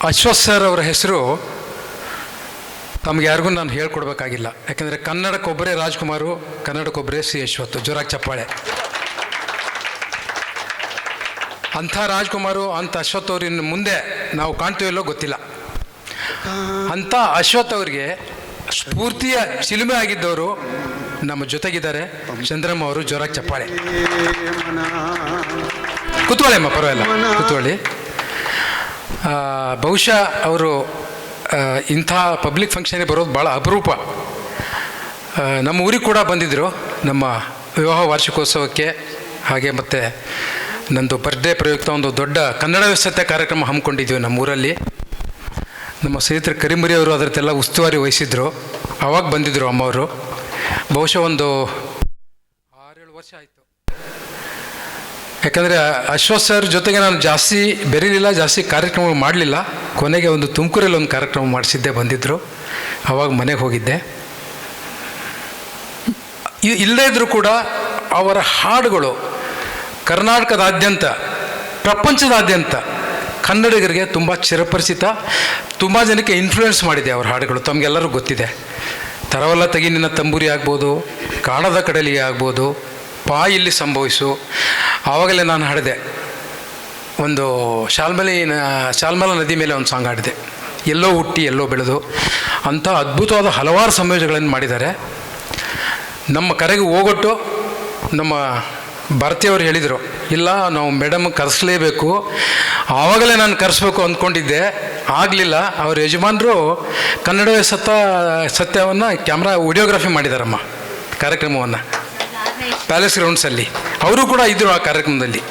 Ashwath sir ಅವರ ಹೆಸರು ತಮಗೆ ಯಾರಿಗೂ ನಾನು ಹೇಳ್ಕೊಡ್ಬೇಕಾಗಿಲ್ಲ. ಯಾಕೆಂದರೆ ಕನ್ನಡಕ್ಕೊಬ್ಬರೇ ರಾಜ್ಕುಮಾರು, ಕನ್ನಡಕ್ಕೊಬ್ಬರೇ ಸಿ ಅಶ್ವಥ್. ಜೋರಾಗಿ ಚಪ್ಪಾಳೆ. ಅಂಥ ರಾಜ್ಕುಮಾರು, ಅಂಥ ಅಶ್ವಥ್ ಅವ್ರಿನ ಮುಂದೆ ನಾವು ಕಾಣ್ತೀವಿಲ್ಲೋ ಗೊತ್ತಿಲ್ಲ. ಅಂಥ ಅಶ್ವಥ್ ಅವ್ರಿಗೆ ಸ್ಫೂರ್ತಿಯ ಚಿಲುಮೆ ಆಗಿದ್ದವರು ನಮ್ಮ ಜೊತೆಗಿದ್ದಾರೆ. ಚಂದ್ರಮ್ಮ ಅವರು. ಜೋರಾಗಿ ಚಪ್ಪಾಳೆ. ಕೂತ್ಕೊಳ್ಳಿ ಅಮ್ಮ, ಪರವಾಗಿಲ್ಲ, ಕೂತ್ಕೊಳ್ಳಿ. ಬಹುಶಃ ಅವರು ಇಂಥ ಪಬ್ಲಿಕ್ ಫಂಕ್ಷನ್ಗೆ ಬರೋದು ಭಾಳ ಅಪರೂಪ. ನಮ್ಮ ಊರಿಗೆ ಕೂಡ ಬಂದಿದ್ದರು ನಮ್ಮ ವಿವಾಹ ವಾರ್ಷಿಕೋತ್ಸವಕ್ಕೆ. ಹಾಗೆ ಮತ್ತು ನಂದು ಬರ್ಡೇ ಪ್ರಯುಕ್ತ ಒಂದು ದೊಡ್ಡ ಕನ್ನಡ ವ್ಯವಸ್ಥೆ ಕಾರ್ಯಕ್ರಮ ಹಮ್ಮಿಕೊಂಡಿದ್ವಿ ನಮ್ಮ ಊರಲ್ಲಿ. ನಮ್ಮ ಸ್ನೇಹಿತರು ಕರಿಮುರಿ ಅವರು ಅದರದ್ದೆಲ್ಲ ಉಸ್ತುವಾರಿ ವಹಿಸಿದ್ರು. ಆವಾಗ ಬಂದಿದ್ದರು ಅಮ್ಮವರು. ಬಹುಶಃ ಒಂದು 6-7 ವರ್ಷ ಆಯಿತು. ಯಾಕಂದರೆ ಅಶ್ವಥ್ ಸರ್ ಜೊತೆಗೆ ನಾನು ಜಾಸ್ತಿ ಬೆರೀಲಿಲ್ಲ, ಜಾಸ್ತಿ ಕಾರ್ಯಕ್ರಮ ಮಾಡಲಿಲ್ಲ. ಕೊನೆಗೆ ಒಂದು ತುಮಕೂರಲ್ಲಿ ಒಂದು ಕಾರ್ಯಕ್ರಮ ಮಾಡಿಸಿದ್ದೆ, ಬಂದಿದ್ದರು. ಆವಾಗ ಮನೆಗೆ ಹೋಗಿದ್ದೆ. ಇಲ್ಲದೇ ಇದ್ದರೂ ಕೂಡ ಅವರ ಹಾಡುಗಳು ಕರ್ನಾಟಕದಾದ್ಯಂತ, ಪ್ರಪಂಚದಾದ್ಯಂತ ಕನ್ನಡಿಗರಿಗೆ ತುಂಬ ಚಿರಪರಿಚಿತ, ತುಂಬ ಜನಕ್ಕೆ ಇನ್ಫ್ಲೂಯೆನ್ಸ್ ಮಾಡಿದೆ ಅವರ ಹಾಡುಗಳು. ತಮಗೆಲ್ಲರೂ ಗೊತ್ತಿದೆ. ತರವಲ್ಲ ತಗಿ ನಿನ್ನ ತಂಬೂರಿ ಆಗ್ಬೋದು, ಕಾಣದ ಕಡಲಿಗೆ ಆಗ್ಬೋದು, ಪಾ ಇಲ್ಲಿ ಸಂಭವಿಸು. ಆವಾಗಲೇ ನಾನು ಹಾಡಿದೆ ಒಂದು ಶಾಲ್ಮಲ ನದಿ ಮೇಲೆ ಒಂದು ಸಾಂಗ್ ಹಾಡಿದೆ, ಎಲ್ಲೋ ಹುಟ್ಟಿ ಎಲ್ಲೋ ಬೆಳೆದು. ಅಂಥ ಅದ್ಭುತವಾದ ಹಲವಾರು ಸಂಯೋಜನೆಗಳನ್ನು ಮಾಡಿದ್ದಾರೆ. ನಮ್ಮ ಕರೆಗೆ ಹೋಗೊಟ್ಟು ನಮ್ಮ ಭಾರತೀಯವರು ಹೇಳಿದರು, ಇಲ್ಲ ನಾವು ಮೇಡಮ್ ಕರೆಸಲೇಬೇಕು. ಆವಾಗಲೇ ನಾನು ಕರೆಸ್ಬೇಕು ಅಂದ್ಕೊಂಡಿದ್ದೆ, ಆಗಲಿಲ್ಲ. ಅವ್ರ ಯಜಮಾನರು ಕನ್ನಡವೇ ಸತ್ಯವನ್ನು ಕ್ಯಾಮ್ರಾ ವಿಡಿಯೋಗ್ರಫಿ ಮಾಡಿದಾರಮ್ಮ ಕಾರ್ಯಕ್ರಮವನ್ನು ಪ್ಯಾಲೇಸ್ ಗ್ರೌಂಡ್ಸಲ್ಲಿ. ಅವರು ಕೂಡ ಇದ್ದರು ಆ ಕಾರ್ಯಕ್ರಮದಲ್ಲಿ.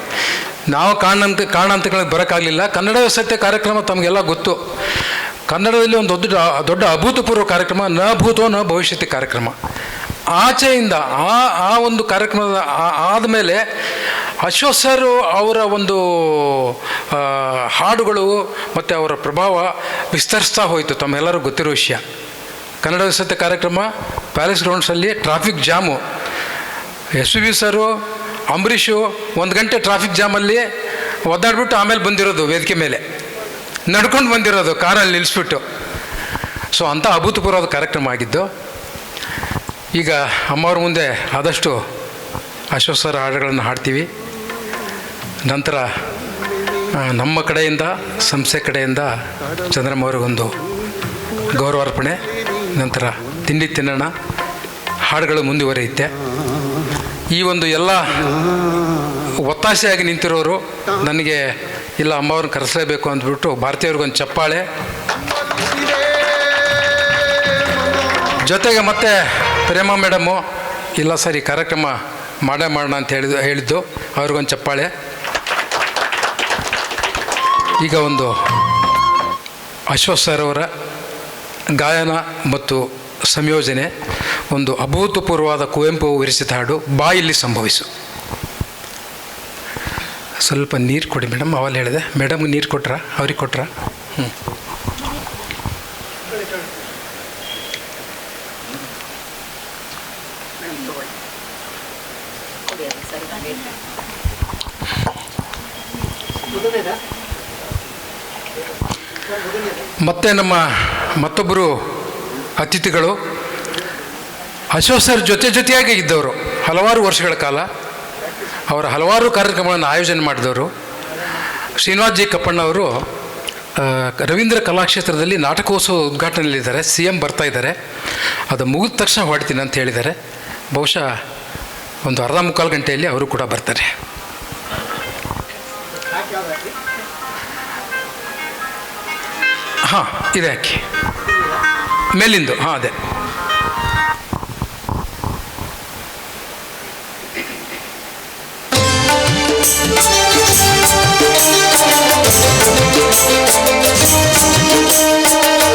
ನಾವು ಕಾರಣಾಂತರಗಳಿಗೆ ಬರೋಕ್ಕಾಗಲಿಲ್ಲ. ಕನ್ನಡವೇ ಸತ್ಯ ಕಾರ್ಯಕ್ರಮ ತಮಗೆಲ್ಲ ಗೊತ್ತು. ಕನ್ನಡದಲ್ಲಿ ಒಂದು ದೊಡ್ಡ ಅಭೂತಪೂರ್ವ ಕಾರ್ಯಕ್ರಮ, ನ ಭೂತೋ ನ ಭವಿಷ್ಯತಿ ಕಾರ್ಯಕ್ರಮ. ಆಚೆಯಿಂದ ಆ ಒಂದು ಕಾರ್ಯಕ್ರಮದ ಆದಮೇಲೆ ಅಶ್ವಥ್ ಸರ್ ಅವರ ಒಂದು ಹಾಡುಗಳು ಮತ್ತು ಅವರ ಪ್ರಭಾವ ವಿಸ್ತರಿಸ್ತಾ ಹೋಯಿತು. ತಮ್ಮೆಲ್ಲರೂ ಗೊತ್ತಿರೋ ವಿಷಯ. ಕನ್ನಡ ಸತ್ಯ ಕಾರ್ಯಕ್ರಮ ಪ್ಯಾಲೇಸ್ ಗ್ರೌಂಡ್ಸಲ್ಲಿ ಟ್ರಾಫಿಕ್ ಜಾಮು. SPB ಸರು, ಅಂಬರೀಷು 1 ಗಂಟೆ ಟ್ರಾಫಿಕ್ ಜಾಮಲ್ಲಿ ಒದ್ದಾಡ್ಬಿಟ್ಟು ಆಮೇಲೆ ಬಂದಿರೋದು, ವೇದಿಕೆ ಮೇಲೆ ನಡ್ಕೊಂಡು ಬಂದಿರೋದು, ಕಾರಲ್ಲಿ ನಿಲ್ಲಿಸ್ಬಿಟ್ಟು. ಸೊ ಅಂಥ ಅಭೂತಪೂರ್ವವಾದ ಕಾರ್ಯಕ್ರಮ ಆಗಿದ್ದು. ಈಗ ಅಮ್ಮವ್ರ ಮುಂದೆ ಆದಷ್ಟು ಅಶ್ವಥ್ ಸರ್ ಹಾಡುಗಳನ್ನು ಹಾಡ್ತೀವಿ. ನಂತರ ನಮ್ಮ ಕಡೆಯಿಂದ, ಸಂಸ್ಥೆ ಕಡೆಯಿಂದ ಚಂದ್ರಮ್ಮ ಅವ್ರಿಗೊಂದು ಗೌರವಾರ್ಪಣೆ. ನಂತರ ತಿಂಡಿ ತಿನ್ನೋಣ, ಹಾಡುಗಳು ಮುಂದುವರಿಯುತ್ತೆ. ಈ ಒಂದು ಎಲ್ಲ ಒತ್ತಾಸೆಯಾಗಿ ನಿಂತಿರೋರು ನನಗೆ ಇಲ್ಲ ಅಮ್ಮವ್ರನ್ನ ಕರೆಸಲೇಬೇಕು ಅಂದ್ಬಿಟ್ಟು ಭಾರತೀಯವ್ರಿಗೊಂದು ಚಪ್ಪಾಳೆ. ಜೊತೆಗೆ ಮತ್ತೆ ಪ್ರೇಮ ಮೇಡಮ್ಮು ಇಲ್ಲ ಸರ್ ಈ ಕಾರ್ಯಕ್ರಮ ಮಾಡೋಣ ಅಂತ ಹೇಳಿದ್ದು, ಅವ್ರಿಗೊಂದು ಚಪ್ಪಾಳೆ. ಈಗ ಒಂದು ಅಶ್ವಥ್ ಸರ್ ಅವರ ಗಾಯನ ಮತ್ತು ಸಂಯೋಜನೆ, ಒಂದು ಅಭೂತಪೂರ್ವವಾದ ಕುವೆಂಪು ವಿರಚಿತ ಹಾಡು ಬಾ ಇಲ್ಲಿ ಸಂಭವಿಸು. ಸ್ವಲ್ಪ ನೀರು ಕೊಡಿ ಮೇಡಮ್. ಅವಲ್ಲಿ ಹೇಳಿದೆ ಮೇಡಮ್ಗೆ ನೀರು ಕೊಟ್ರಾ, ಅವ್ರಿಗೆ ಕೊಟ್ರಾ? ಮತ್ತೆ ನಮ್ಮ ಮತ್ತೊಬ್ಬರು ಅತಿಥಿಗಳು ಅಶ್ವಥ್ ಸರ್ ಜೊತೆಯಾಗಿ ಇದ್ದವರು ಹಲವಾರು ವರ್ಷಗಳ ಕಾಲ. ಅವರ ಹಲವಾರು ಕಾರ್ಯಕ್ರಮಗಳನ್ನು ಆಯೋಜನೆ ಮಾಡಿದವರು ಶ್ರೀನಿವಾಸ್ ಜಿ ಕಪ್ಪಣ್ಣ ಅವರು ರವೀಂದ್ರ ಕಲಾಕ್ಷೇತ್ರದಲ್ಲಿ ನಾಟಕೋತ್ಸವ ಉದ್ಘಾಟನೆಯಲ್ಲಿದ್ದಾರೆ. CM ಬರ್ತಾ ಇದ್ದಾರೆ, ಅದು ಮುಗಿದ ತಕ್ಷಣ ಹೊಡ್ತೀನಿ ಅಂತ ಹೇಳಿದ್ದಾರೆ. ಬಹುಶಃ ಒಂದು 1/2-3/4 ಗಂಟೆಯಲ್ಲಿ ಅವರು ಕೂಡ ಬರ್ತಾರೆ. ಹಾಂ, ಇದೆ ಹಾಕಿ ಮೇಲಿಂದು. ಹಾಂ, ಅದೇ.